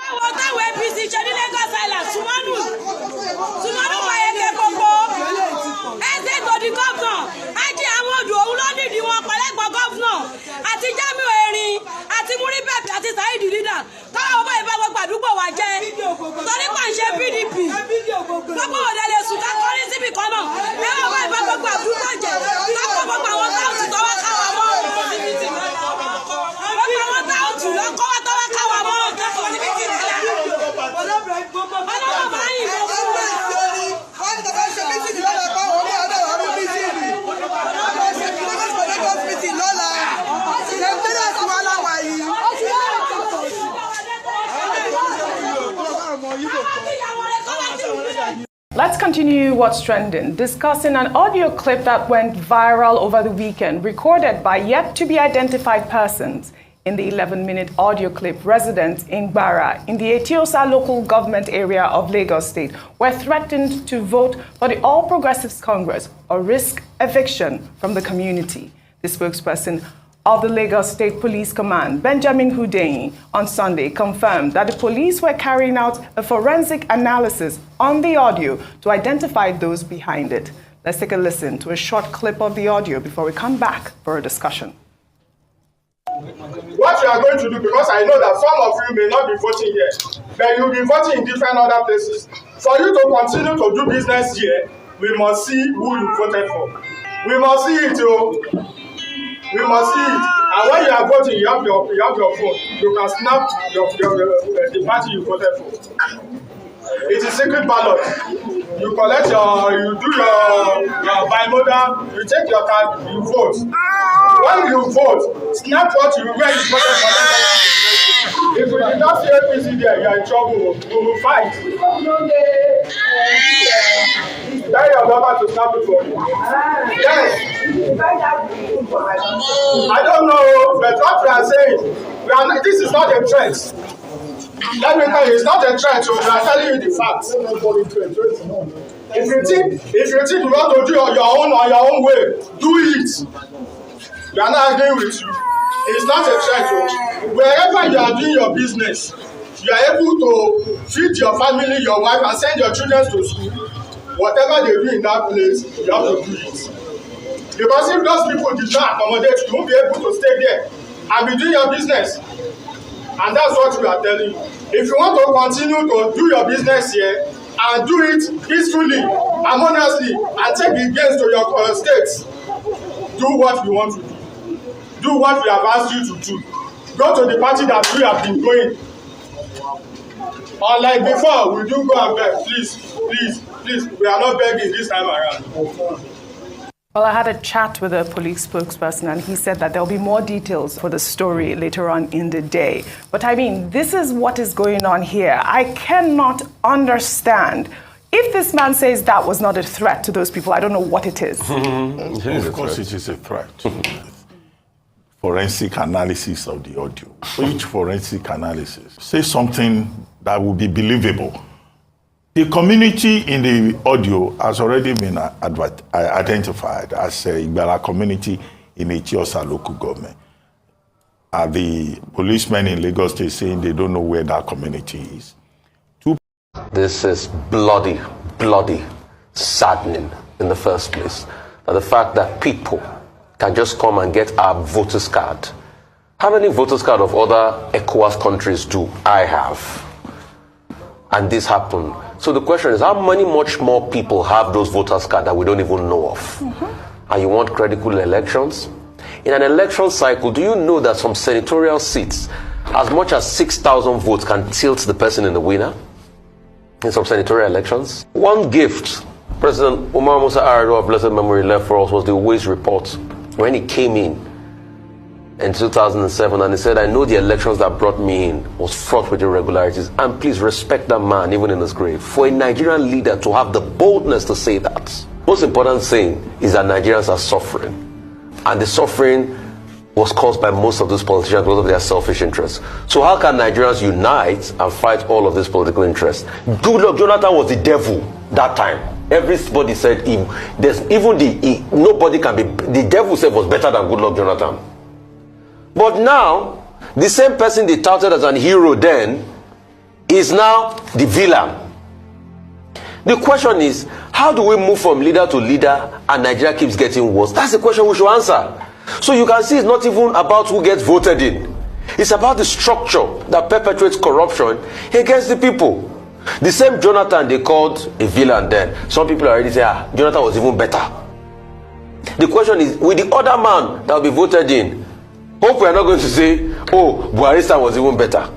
Táwọn APC ṣe ní Lagos Island, Sumanu Bayeke Koko, ẹsẹ̀ ìtòdì gọ́vnà, ajé àwọn odò òun ló nídìí wọn pẹ̀lẹ́gbọ̀n gọ́vnà, àti Jamiu Erin, àti Muribet, àti Saheed Leader, táwọn ọmọ ìbá gbogbo àdúgbò wa jẹ́, torí pà ń ṣe PDP, gbogbo òde lè sùn ká kọrí síbì kan náà, ẹ̀rọ ọmọ ìbá gbogbo àdúgbò jẹ́, lọ́kọ̀ gbogbo àwọn táwùtù tó wá káwa mọ́, gbogbo àwọn táwùtù lọ́kọ̀ wá tó wá káwa mọ́, Let's continue what's trending, discussing an audio clip that went viral over the weekend, recorded by yet-to-be-identified persons. In the 11-minute audio clip, residents in Gbara, in the Etiosa local government area of Lagos State, were threatened to vote for the All Progressives Congress or risk eviction from the community. The spokesperson of the Lagos State Police Command, Benjamin Hundeyin, on Sunday confirmed that the police were carrying out a forensic analysis on the audio to identify those behind it. Let's take a listen to a short clip of the audio before we come back for a discussion. What you are going to do, because I know that some of you may not be voting here, but you'll be voting in different other places. For you to continue to do business here, we must see who you voted for. We must see it, we must see it. And when you are voting, you have your phone. You can snap the party you voted for. It is secret ballot. You collect you do your bimodal, you take your card, you vote. When you vote, snap where you voted for. If you did not see APC there, you are in trouble. We will fight. Tell your number to snap it for you. Yes. I don't know, but what we are saying, this is not a trend. Let me tell you, it's not a trend, so we are telling you the facts. If you think you want to do your own on your own way, do it. We are not agreeing with you. It's not a trend. So wherever you are doing your business, you are able to feed your family, your wife, and send your children to school. Whatever they do in that place, you have to do it. Because if those people did not accommodate, you won't be able to stay there and be doing your business. And that's what we are telling you. If you want to continue to do your business here and do it peacefully, harmoniously, and take the gains to your states, do what we want to do. Do what we have asked you to do. Go to the party that we have been going. Unlike before, we do go and beg. Please, please, please, we are not begging this time around. Well, I had a chat with a police spokesperson, and he said that there'll be more details for the story later on in the day. But I mean, this is what is going on here. I cannot understand. If this man says that was not a threat to those people, I don't know what it is. Of course, it is a threat. Forensic analysis of the audio. Each forensic analysis say something that will be believable. The community in the audio has already been identified as a Igbala community in Etiosa local government. The policemen in Lagos State saying they don't know where that community is. This is bloody, saddening in the first place. And the fact that people can just come and get our voters card. How many voters card of other ECOWAS countries do I have? And this happened. So the question is, how much more people have those voters card that we don't even know of? And you want credible elections? In an election cycle, do you know that some senatorial seats, as much as 6,000 votes can tilt the person in the winner in some senatorial elections? One gift President Umar Musa Yar'Adua of blessed memory left for us was the Ways report when he came in 2007, and he said, I know the elections that brought me in was fraught with irregularities, and please respect that man even in his grave. For a Nigerian leader to have the boldness to say that, most important thing is that Nigerians are suffering, and the suffering was caused by most of those politicians because of their selfish interests. So how can Nigerians unite and fight all of these political interests? Goodluck Jonathan was the devil that time. Everybody said nobody can be, the devil said was better than Goodluck Jonathan. But now, the same person they touted as an hero then is now the villain. The question is, how do we move from leader to leader and Nigeria keeps getting worse? That's the question we should answer. So you can see it's not even about who gets voted in. It's about the structure that perpetuates corruption against the people. The same Jonathan they called a villain then. Some people already say, Jonathan was even better. The question is, with the other man that will be voted in, hope we are not going to say, oh, Buhari was even better.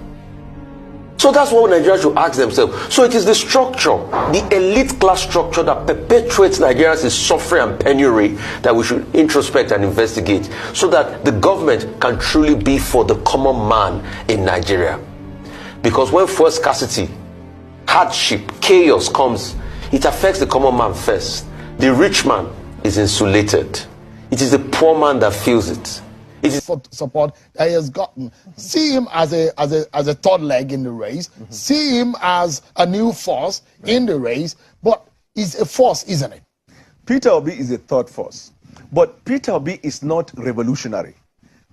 So that's what Nigeria should ask themselves. So it is the structure, the elite class structure that perpetuates Nigeria's suffering and penury that we should introspect and investigate so that the government can truly be for the common man in Nigeria. Because when fuel scarcity, hardship, chaos comes, it affects the common man first. The rich man is insulated. It is the poor man that feels it. It is support that he has gotten. See him as a third leg in the race. See him as a new force in the race. But he's a force, isn't it? Peter Obi is a third force. But Peter Obi is not revolutionary.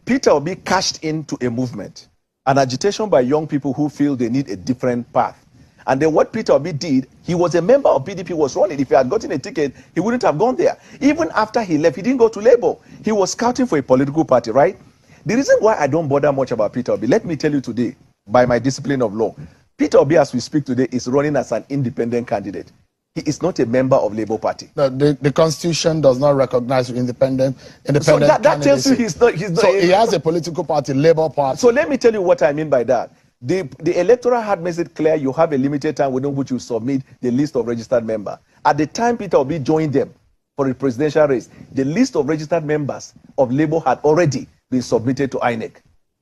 Peter Obi cashed into a movement, an agitation by young people who feel they need a different path. And then what Peter Obi did, he was a member of PDP, was running. If he had gotten a ticket, he wouldn't have gone there. Even after he left, he didn't go to Labour. He was scouting for a political party, right? The reason why I don't bother much about Peter Obi, let me tell you today, by my discipline of law, Peter Obi, as we speak today, is running as an independent candidate. He is not a member of Labour Party. The Constitution does not recognize independent so that tells you he's not. So he has a political party, Labour Party. So let me tell you what I mean by that. The electoral had made it clear you have a limited time within which you submit the list of registered members. At the time Peter Obi joined them for the presidential race, the list of registered members of Labour had already been submitted to INEC.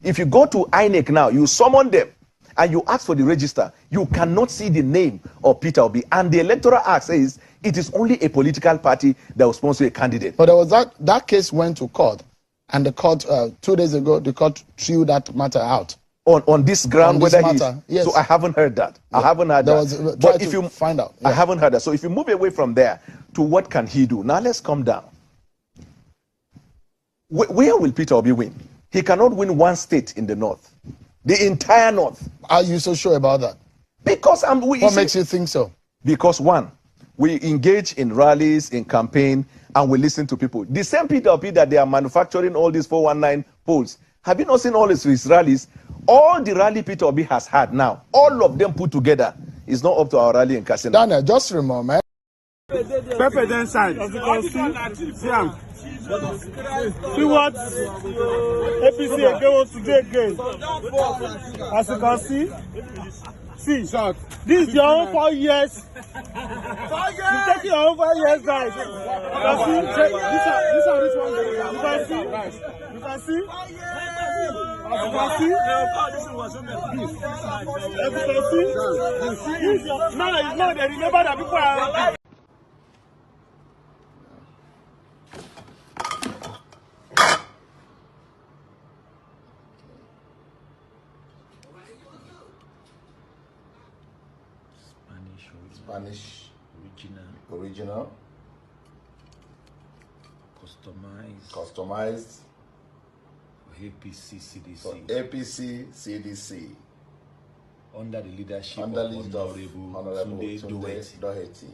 If you go to INEC now, you summon them and you ask for the register, you cannot see the name of Peter Obi. And the Electoral Act says it is only a political party that will sponsor a candidate. But there was that case went to court, and the court, 2 days ago, the court threw that matter out. On this ground, on this whether matter, yes. So I haven't heard that. Yeah. I haven't heard that. But if you find out, I haven't heard that. So if you move away from there to what can he do? Now let's come down. Where will Peter Obi win? He cannot win one state in the north, the entire north. Are you so sure about that? Because what makes you think so? Because one, we engage in rallies, in campaign, and we listen to people. The same Peter Obi that they are manufacturing all these 419 polls. Have you not seen all his rallies? All the rally Peter Obi has had now, all of them put together, is not up to our rally in Kasina. Daniel, just remember. Pepper then side. As you can see, see what APC again wants to do again. As you can see, this is your own 4 years. You're taking your own 4 years, guys. You can see, this one. You can see. As you can see, now they remember that people are. Spanish original customized APC CDC. For APC CDC. Under the leadership of Honorable Tunde Doherty.